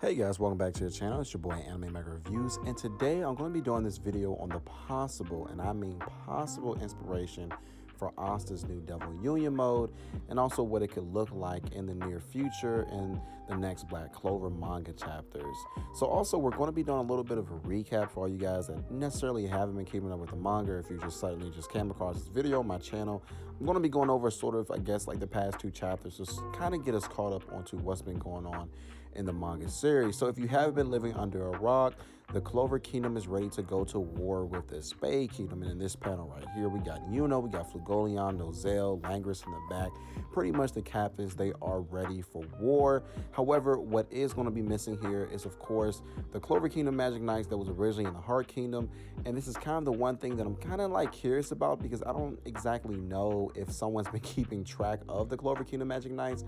Hey guys, welcome back to the channel. It's your boy Anime Manga Reviews, and today I'm going to be doing this video on the possible, and I mean possible, inspiration for Asta's new Devil Union mode, and also what it could look like in the near future in the next Black Clover manga chapters. So also we're going to be doing a little bit of a recap for all you guys that necessarily haven't been keeping up with the manga. If you just suddenly just came across this video on my channel, I'm going to be going over sort of, I guess, like the past two chapters, just kind of get us caught up onto what's been going on in the manga series. So if you haven't been living under a rock, the Clover Kingdom is ready to go to war with the Spade Kingdom. And in this panel right here, we got Yuno, we got Flugolion, Nozel, Langris in the back. Pretty much the captains, they are ready for war. However, what is going to be missing here is, of course, the Clover Kingdom Magic Knights that was originally in the Heart Kingdom. And this is kind of the one thing that I'm kind of like curious about, because I don't exactly know if someone's been keeping track of the Clover Kingdom Magic Knights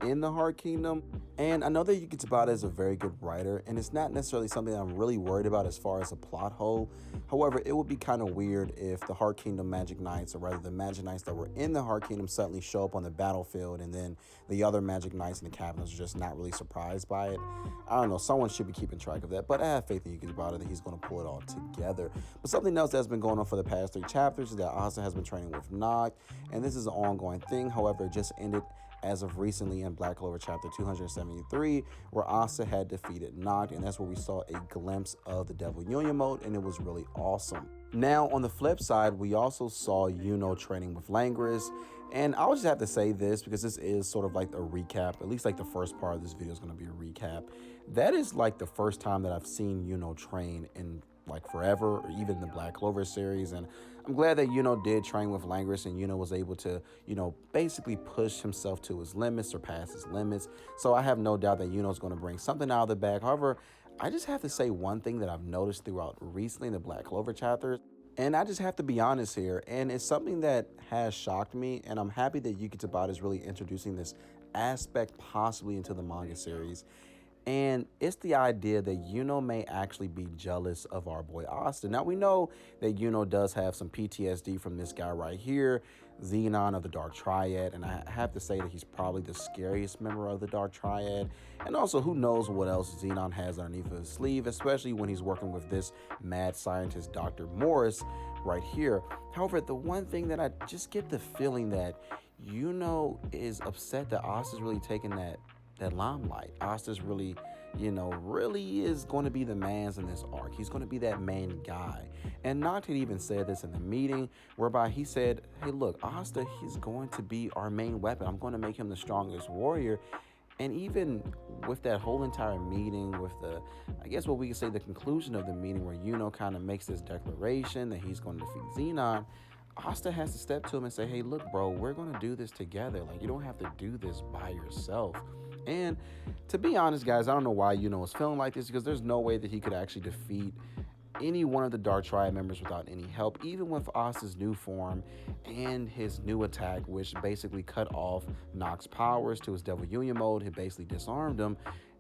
in the Heart Kingdom. And I know that Yuki Tabata is a very good writer, and it's not necessarily something that I'm really worried about as far as a plot hole. However, it would be kind of weird if the Heart Kingdom Magic Knights, or rather the Magic Knights that were in the Heart Kingdom, suddenly show up on the battlefield, and then the other Magic Knights and the captains are just not really surprised by it. I don't know, someone should be keeping track of that, but I have faith in Yuki Tabata that he's going to pull it all together. But something else that's been going on for the past three chapters is that Asta has been training with Noct, and this is an ongoing thing. However, it just ended as of recently in Black Clover chapter 273, where Asta had defeated Noct, and that's where we saw a glimpse of the Devil Union mode, and it was really awesome. Now, on the flip side, we also saw Yuno training with Langris, and I'll just have to say this because this is sort of like a recap, at least like the first part of this video is going to be a recap. That is like the first time that I've seen Yuno train in like forever, or even the Black Clover series. And I'm glad that Yuno did train with Langris, and Yuno was able to, basically push himself to his limits, surpass his limits. So I have no doubt that Yuno's going to bring something out of the bag. However, I just have to say one thing that I've noticed throughout recently in the Black Clover chapters, and I just have to be honest here, and it's something that has shocked me, and I'm happy that Yuki Tabata is really introducing this aspect possibly into the manga series. And it's the idea that Yuno may actually be jealous of our boy Asta. Now, we know that Yuno does have some PTSD from this guy right here, Xenon of the Dark Triad. And I have to say that he's probably the scariest member of the Dark Triad. And also, who knows what else Xenon has underneath of his sleeve, especially when he's working with this mad scientist, Dr. Morris, right here. However, the one thing that I just get the feeling that Yuno is upset that Asta's really taking that limelight. Asta's really, really is going to be the man's in this arc. He's going to be that main guy. And Noct had even said this in the meeting, whereby he said, hey, look, Asta, he's going to be our main weapon. I'm going to make him the strongest warrior. And even with that whole entire meeting, with I guess what we could say, the conclusion of the meeting, where Yuno kind of makes this declaration that he's going to defeat Xenon, Asta has to step to him and say, hey, look, bro, we're going to do this together. Like, you don't have to do this by yourself. And to be honest, guys, I don't know why Yuno is feeling like this, because there's no way that he could actually defeat any one of the Dark Triad members without any help, even with Asta's new form and his new attack, which basically cut off Noct's powers to his Devil Union mode. It basically disarmed him.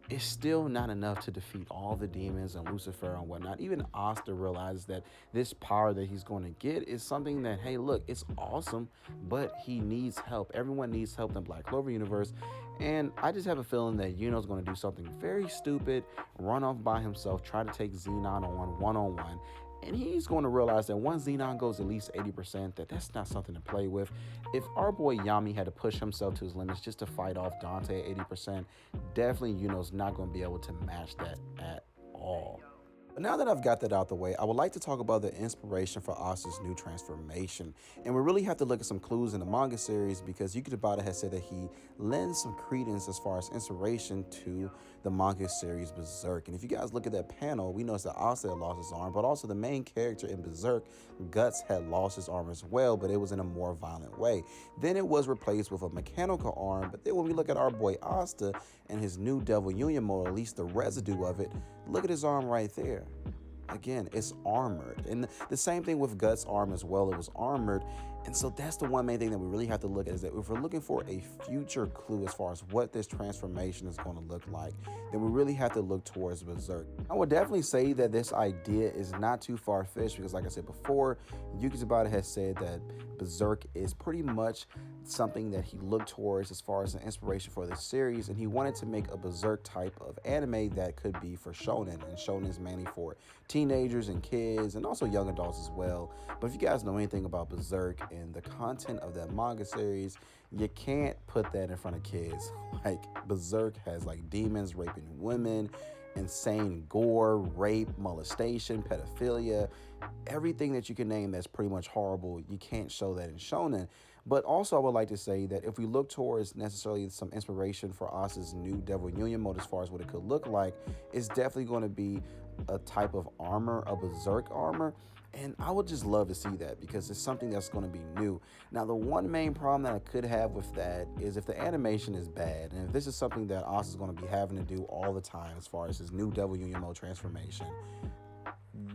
It's still not enough to defeat all the demons and Lucifer and whatnot. Even Asta realizes that this power that he's going to get is something that, hey, look, it's awesome, but he needs help. Everyone needs help in the Black Clover universe. And I just have a feeling that Yuno's going to do something very stupid, run off by himself, try to take Xenon on one-on-one. And he's going to realize that once Xenon goes at least 80%, that's not something to play with. If our boy Yami had to push himself to his limits just to fight off Dante at 80%, definitely Yuno's not going to be able to match that at all. But now that I've got that out the way, I would like to talk about the inspiration for Asta's new transformation. And we really have to look at some clues in the manga series, because Yuki Tabata has said that he lends some credence as far as inspiration to the manga series Berserk. And if you guys look at that panel, we notice that Asta had lost his arm, but also the main character in Berserk, Guts, had lost his arm as well, but it was in a more violent way. Then it was replaced with a mechanical arm, but then when we look at our boy Asta and his new Devil Union mode, at least the residue of it, look at his arm right there. again, it's armored. And the same thing with Guts' arm as well. It was armored. And so that's the one main thing that we really have to look at, is that if we're looking for a future clue as far as what this transformation is going to look like, then we really have to look towards Berserk. I would definitely say that this idea is not too far-fetched, because like I said before, Yuki Tabata has said that Berserk is pretty much something that he looked towards as far as an inspiration for this series, and he wanted to make a Berserk type of anime that could be for shonen, and shonen is mainly for teenagers and kids and also young adults as well. But if you guys know anything about Berserk and the content of that manga series, you can't put that in front of kids. Like, Berserk has like demons raping women, insane gore, rape, molestation, pedophilia, everything that you can name that's pretty much horrible. You can't show that in shonen. But also, I would like to say that if we look towards necessarily some inspiration for Asta's new Devil Union mode as far as what it could look like, it's definitely going to be a type of armor, a Berserk armor. And I would just love to see that, because it's something that's going to be new. Now, the one main problem that I could have with that is if the animation is bad, and if this is something that Asta is going to be having to do all the time as far as his new Devil Union mode transformation,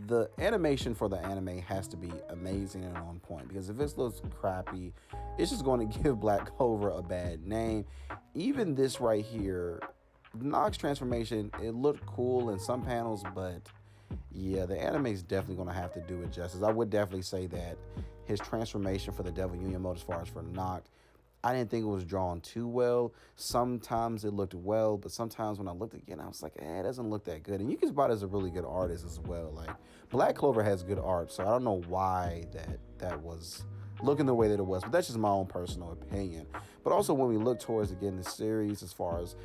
the animation for the anime has to be amazing and on point, because if it looks crappy, it's just going to give Black Clover a bad name. Even this right here, Nox transformation, it looked cool in some panels, but yeah, the anime is definitely going to have to do it justice. I would definitely say that his transformation for the Devil Union mode as far as for Noct, I didn't think it was drawn too well. Sometimes it looked well, but sometimes when I looked again, I was like, it doesn't look that good. And Yuki Tabata is a really good artist as well. Like, Black Clover has good art, so I don't know why that was looking the way that it was, but that's just my own personal opinion. But also, when we look towards, again, the series as far as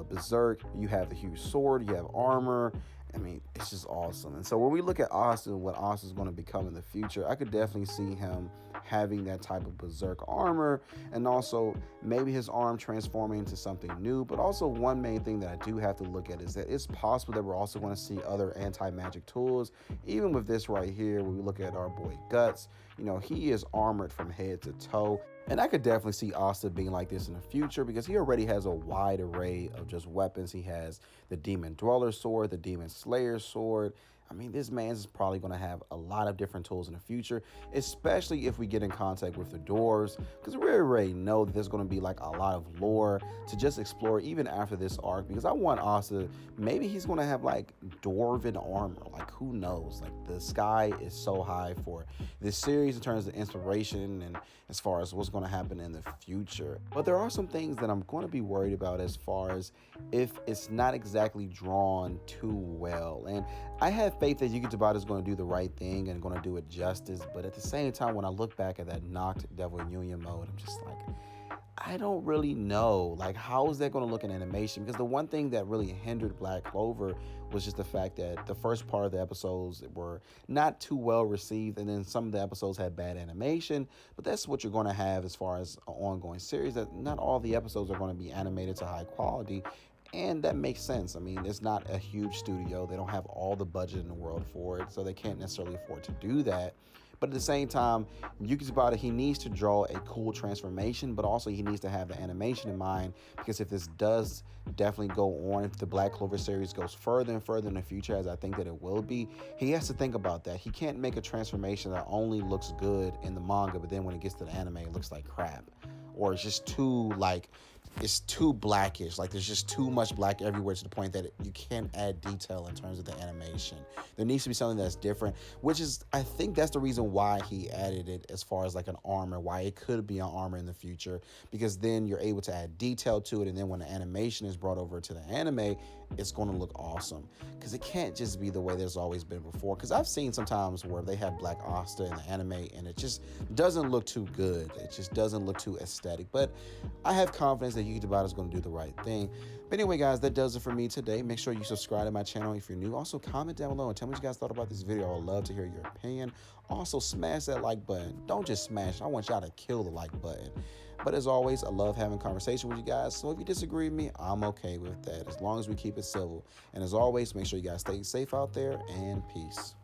Berserk, you have the huge sword, you have armor. I mean, it's just awesome. And so when we look at Asta and what Asta is going to become in the future, I could definitely see him having that type of Berserk armor, and also maybe his arm transforming into something new. But also, one main thing that I do have to look at is that it's possible that we're also going to see other anti-magic tools. Even with this right here, when we look at our boy Guts, you know, he is armored from head to toe. And I could definitely see Asta being like this in the future, because he already has a wide array of just weapons. He has the Demon Dweller sword, the Demon Slayer sword. I mean, this man's is probably going to have a lot of different tools in the future, especially if we get in contact with the dwarves, because we already know that there's going to be like a lot of lore to just explore even after this arc, because I want Asta, maybe he's going to have like dwarven armor, like who knows. Like, the sky is so high for this series in terms of inspiration and as far as what's going to happen in the future. But there are some things that I'm going to be worried about as far as if it's not exactly drawn too well. And I have faith that Yuki Tabata is going to do the right thing and going to do it justice. But at the same time, when I look back at that Noct Devil Union mode, I'm just like, I don't really know. Like, how is that going to look in animation? Because the one thing that really hindered Black Clover was just the fact that the first part of the episodes were not too well received, and then some of the episodes had bad animation. But that's what you're going to have as far as an ongoing series, that not all the episodes are going to be animated to high quality. And that makes sense. I mean, it's not a huge studio. They don't have all the budget in the world for it, so they can't necessarily afford to do that. But at the same time, Yuki Tabata, he needs to draw a cool transformation, but also he needs to have the animation in mind, because if this does definitely go on, if the Black Clover series goes further and further in the future, as I think that it will be, he has to think about that. He can't make a transformation that only looks good in the manga, but then when it gets to the anime, it looks like crap. Or it's just too, like, it's too blackish. Like, there's just too much black everywhere to the point that you can't add detail in terms of the animation. There needs to be something that's different, which is, I think that's the reason why he added it as far as like an armor, why it could be an armor in the future, because then you're able to add detail to it, and then when the animation is brought over to the anime, it's going to look awesome, because it can't just be the way there's always been before. Because I've seen sometimes where they have Black Asta in the anime and it just doesn't look too good. It just doesn't look too aesthetic. But I have confidence that Yuki Tabata is going to do the right thing. But anyway, guys, that does it for me today. Make sure you subscribe to my channel if you're new. Also, comment down below and tell me what you guys thought about this video. I would love to hear your opinion. Also, smash that like button. Don't just smash it. I want y'all to kill the like button. But as always, I love having conversation with you guys. So if you disagree with me, I'm okay with that, as long as we keep it civil. And as always, make sure you guys stay safe out there, and peace.